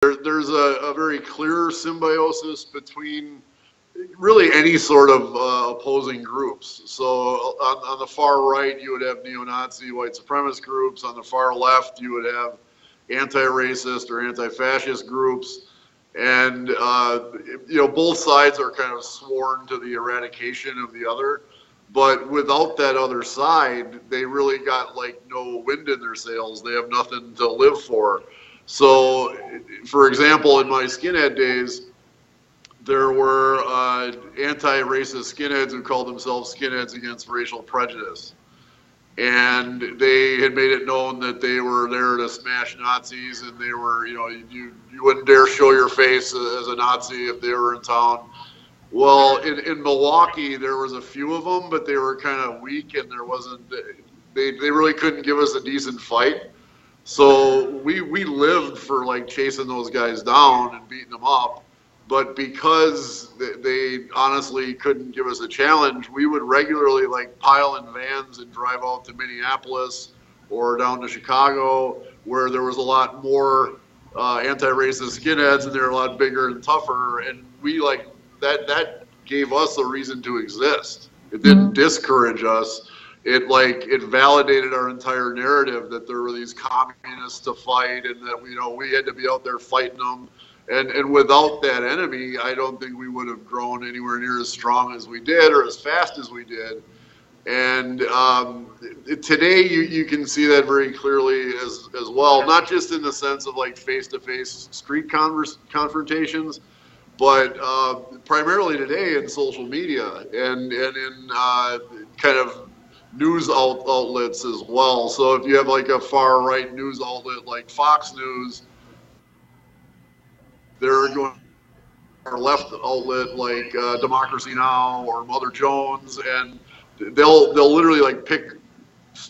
there's a very clear symbiosis between really any sort of opposing groups. So on the far right, you would have neo-Nazi white supremacist groups. On the far left, you would have anti-racist or anti-fascist groups. And, both sides are kind of sworn to the eradication of the other. But without that other side, they really got like no wind in their sails. They have nothing to live for. So, for example, in my skinhead days, there were anti-racist skinheads who called themselves Skinheads Against Racial Prejudice. And they had made it known that they were there to smash Nazis, and they were, you wouldn't dare show your face as a Nazi if they were in town. Well, in Milwaukee, there was a few of them, but they were kind of weak, and there wasn't, they really couldn't give us a decent fight. So we lived for like chasing those guys down and beating them up. But because they honestly couldn't give us a challenge, we would regularly like pile in vans and drive out to Minneapolis or down to Chicago, where there was a lot more anti-racist skinheads, and they're a lot bigger and tougher. And we like that gave us a reason to exist. It didn't discourage us. It validated our entire narrative that there were these communists to fight, and that we had to be out there fighting them. And without that enemy, I don't think we would have grown anywhere near as strong as we did or as fast as we did. And today you can see that very clearly as well, not just in the sense of like face-to-face street confrontations, but primarily today in social media and in kind of news outlets as well. So if you have like a far-right news outlet like Fox News, they're going to our left outlet like Democracy Now! Or Mother Jones, and they'll literally like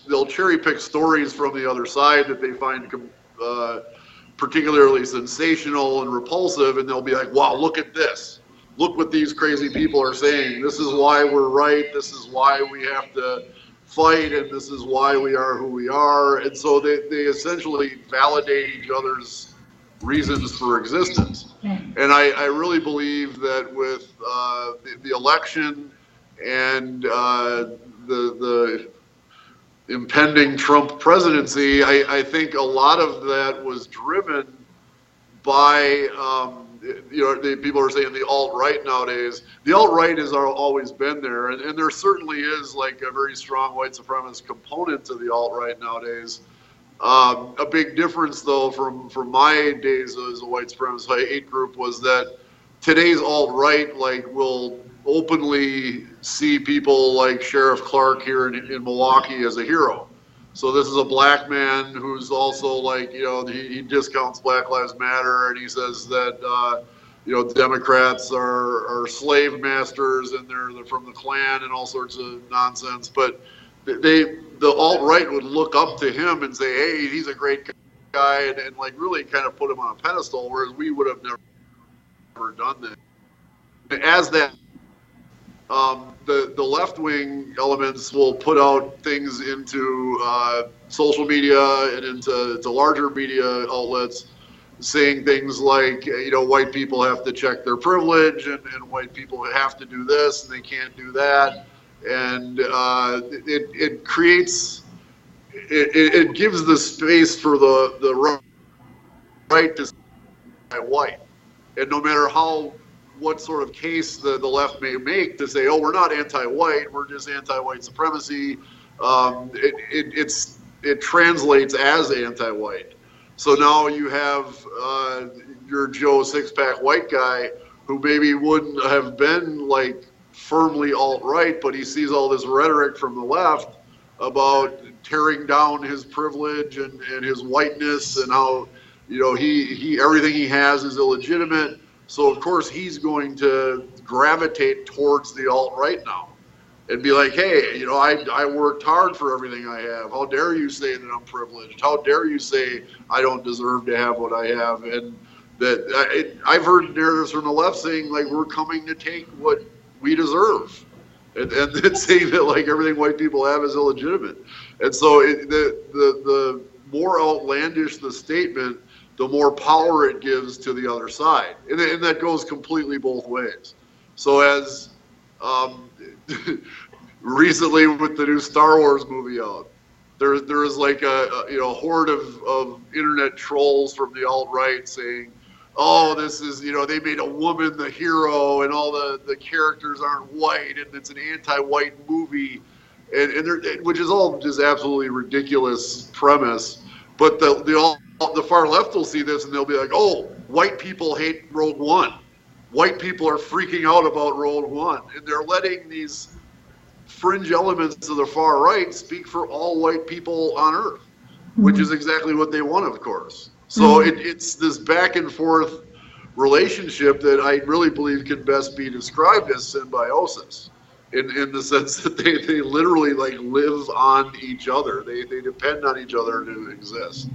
they'll cherry pick stories from the other side that they find particularly sensational and repulsive, and they'll be like, wow, look at this. Look what these crazy people are saying. This is why we're right. This is why we have to fight, and this is why we are who we are. And so they essentially validate each other's reasons for existence. And I really believe that with the election and the impending Trump presidency, I think a lot of that was driven by, the people are saying the alt-right nowadays. The alt-right has always been there, and there certainly is like a very strong white supremacist component to the alt-right nowadays. A big difference, though, from my days as a white supremacist hate group was that today's alt-right will openly see people like Sheriff Clark here in Milwaukee as a hero. So this is a black man who's also he discounts Black Lives Matter, and he says that Democrats are slave masters and they're from the Klan and all sorts of nonsense. But the alt-right would look up to him and say, hey, he's a great guy, and really kind of put him on a pedestal, whereas we would have never done that. As that, the left-wing elements will put out things into social media and into larger media outlets, saying things like, white people have to check their privilege, and white people have to do this, and they can't do that. And it creates, it gives the space for the right to say white. And no matter what sort of case the left may make to say, oh, we're not anti-white, we're just anti-white supremacy, it translates as anti-white. So now you have your Joe six-pack white guy who maybe wouldn't have been firmly alt-right, but he sees all this rhetoric from the left about tearing down his privilege and his whiteness, and how he everything he has is illegitimate. So of course he's going to gravitate towards the alt-right now and be like, hey, I worked hard for everything I have. How dare you say that I'm privileged? How dare you say I don't deserve to have what I have? And that I've heard narratives from the left saying we're coming to take what we deserve, and then saying that everything white people have is illegitimate. And so the more outlandish the statement, the more power it gives to the other side. And that goes completely both ways. So as recently with the new Star Wars movie out, there is like a horde of internet trolls from the alt-right saying, oh, this is, they made a woman the hero and all the characters aren't white and it's an anti-white movie, and which is all just absolutely ridiculous premise. But the far left will see this and they'll be like, oh, white people hate Rogue One. White people are freaking out about Rogue One. And they're letting these fringe elements of the far right speak for all white people on Earth, which is exactly what they want, of course. So it's this back and forth relationship that I really believe can best be described as symbiosis, in the sense that they literally like live on each other. They depend on each other to exist.